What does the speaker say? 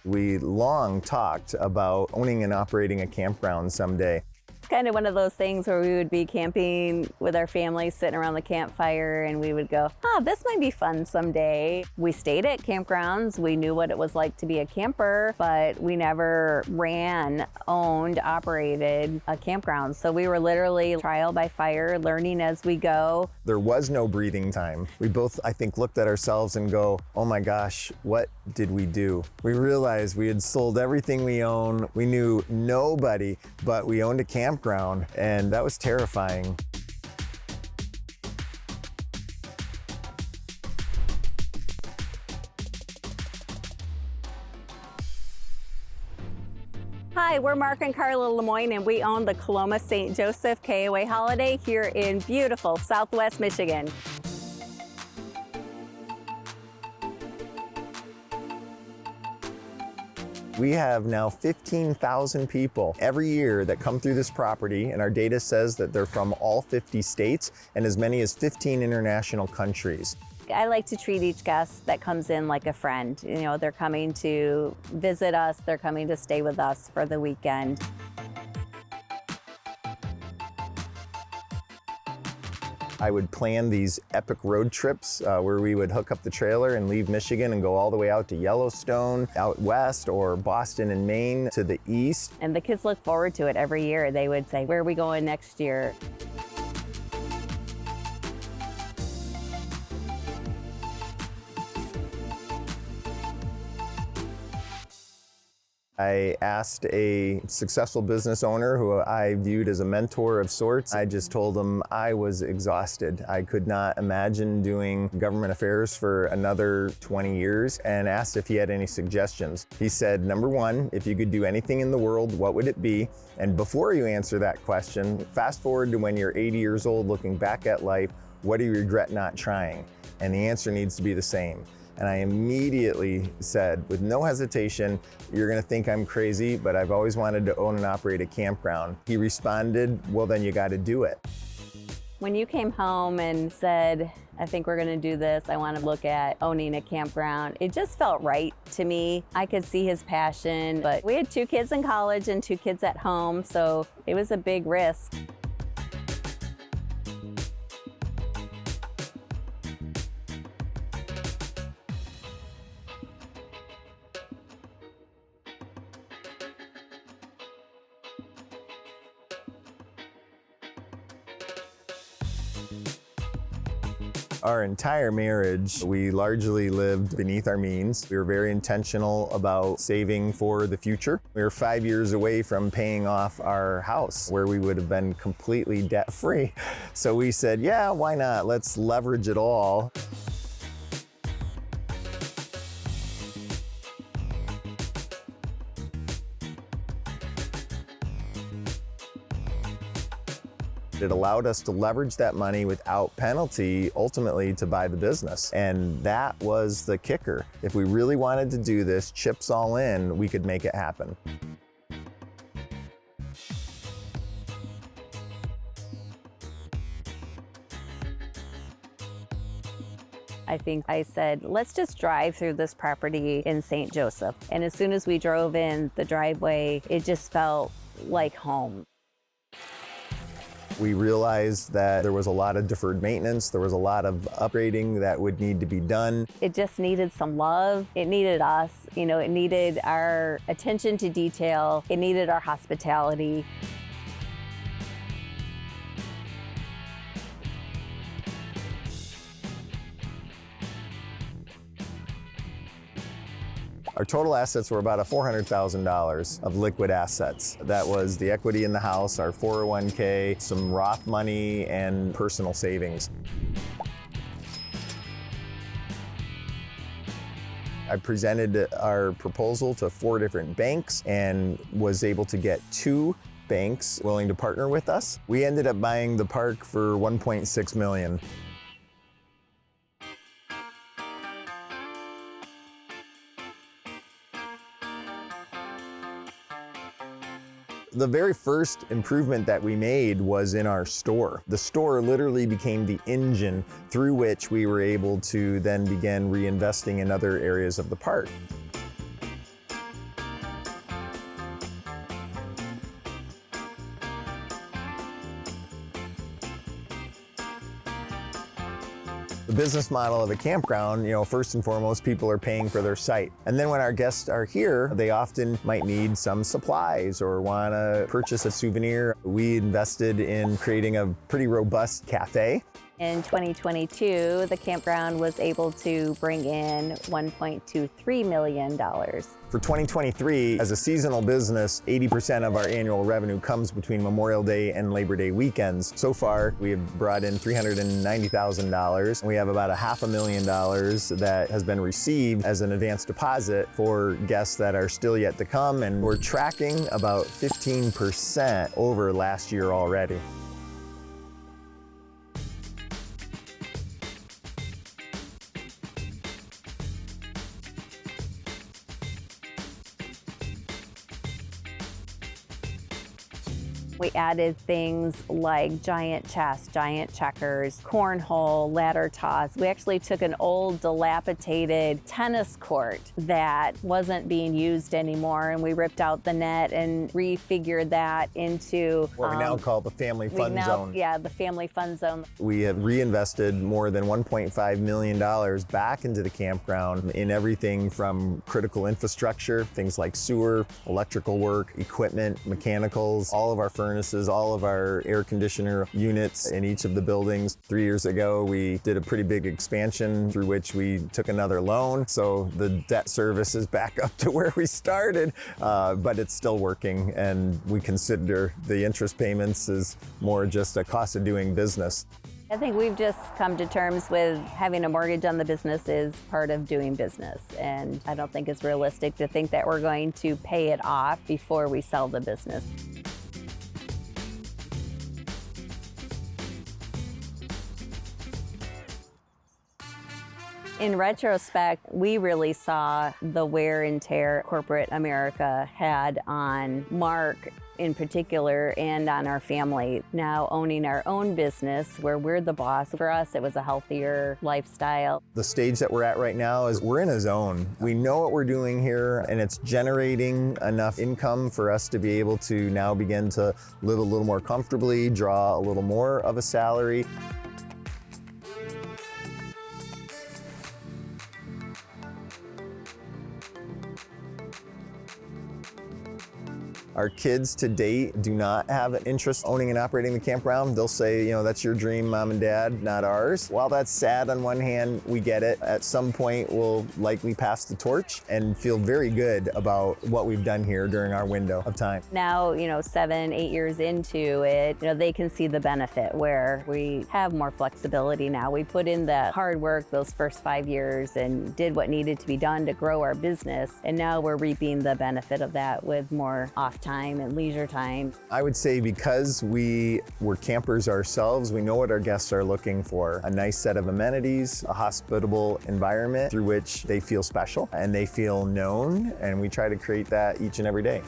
We long talked about owning and operating a campground someday. It's kind of one of those things where we would be camping with our family, sitting around the campfire, and we would go, this might be fun someday. We stayed at campgrounds. We knew what it was like to be a camper, but we never ran, owned, operated a campground. So we were literally trial by fire, learning as we go. There was no breathing time. We both, I think, looked at ourselves and go, oh my gosh, what did we do? We realized we had sold everything we own. We knew nobody, but we owned a campground, and that was terrifying. Hi, we're Mark and Karla Lemoine, and we own the Coloma St. Joseph KOA Holiday here in beautiful Southwest Michigan. We have now 15,000 people every year that come through this property, and our data says that they're from all 50 states and as many as 15 international countries. I like to treat each guest that comes in like a friend. You know, they're coming to visit us, they're coming to stay with us for the weekend. I would plan these epic road trips where we would hook up the trailer and leave Michigan and go all the way out to Yellowstone, out west, or Boston and Maine to the east. And the kids look forward to it every year. They would say, where are we going next year? I asked a successful business owner who I viewed as a mentor of sorts. I just told him I was exhausted. I could not imagine doing government affairs for another 20 years, and asked if he had any suggestions. He said, number one, if you could do anything in the world, what would it be? And before you answer that question, fast forward to when you're 80 years old looking back at life, what do you regret not trying? And the answer needs to be the same. And I immediately said, with no hesitation, you're gonna think I'm crazy, but I've always wanted to own and operate a campground. He responded, well, then you gotta do it. When you came home and said, I think we're gonna do this, I wanna look at owning a campground, it just felt right to me. I could see his passion, but we had 2 kids in college and 2 kids at home, so it was a big risk. Our entire marriage, we largely lived beneath our means. We were very intentional about saving for the future. We were 5 years away from paying off our house, where we would have been completely debt-free. So we said, yeah, why not? Let's leverage it all. It allowed us to leverage that money without penalty, ultimately to buy the business. And that was the kicker. If we really wanted to do this, chips all in, we could make it happen. I think I said, let's just drive through this property in St. Joseph. And as soon as we drove in the driveway, it just felt like home. We realized that there was a lot of deferred maintenance, there was a lot of upgrading that would need to be done. It just needed some love. It needed us, you know, it needed our attention to detail. It needed our hospitality. Our total assets were about $400,000 of liquid assets. That was the equity in the house, our 401k, some Roth money, and personal savings. I presented our proposal to 4 different banks and was able to get 2 banks willing to partner with us. We ended up buying the park for $1.6 million. The very first improvement that we made was in our store. The store literally became the engine through which we were able to then begin reinvesting in other areas of the park. The business model of a campground, first and foremost, people are paying for their site. And then when our guests are here, they often might need some supplies or want to purchase a souvenir. We invested in creating a pretty robust cafe. In 2022, the campground was able to bring in $1.23 million. For 2023, as a seasonal business, 80% of our annual revenue comes between Memorial Day and Labor Day weekends. So far, we have brought in $390,000. We have about $500,000 that has been received as an advance deposit for guests that are still yet to come, and we're tracking about 15% over last year already. We added things like giant chess, giant checkers, cornhole, ladder toss. We actually took an old dilapidated tennis court that wasn't being used anymore, and we ripped out the net and refigured that into what we now call the family fun zone. Yeah, the family fun zone. We have reinvested more than $1.5 million back into the campground in everything from critical infrastructure, things like sewer, electrical work, equipment, mechanicals, all of our furniture, all of our air conditioner units in each of the buildings. 3 years ago, we did a pretty big expansion through which we took another loan. So the debt service is back up to where we started, but it's still working. And we consider the interest payments as more just a cost of doing business. I think we've just come to terms with having a mortgage on the business is part of doing business. And I don't think it's realistic to think that we're going to pay it off before we sell the business. In retrospect, we really saw the wear and tear corporate America had on Mark in particular and on our family. Now owning our own business where we're the boss, for us it was a healthier lifestyle. The stage that we're at right now is we're in a zone. We know what we're doing here, and it's generating enough income for us to be able to now begin to live a little more comfortably, draw a little more of a salary. Our kids to date do not have an interest owning and operating the campground. They'll say, that's your dream, mom and dad, not ours. While that's sad on one hand, we get it. At some point, we'll likely pass the torch and feel very good about what we've done here during our window of time. Now, 7, 8 years into it, they can see the benefit where we have more flexibility now. We put in the hard work those first 5 years and did what needed to be done to grow our business. And now we're reaping the benefit of that with more off time and leisure time. I would say because we were campers ourselves, we know what our guests are looking for. A nice set of amenities, a hospitable environment through which they feel special and they feel known, and we try to create that each and every day.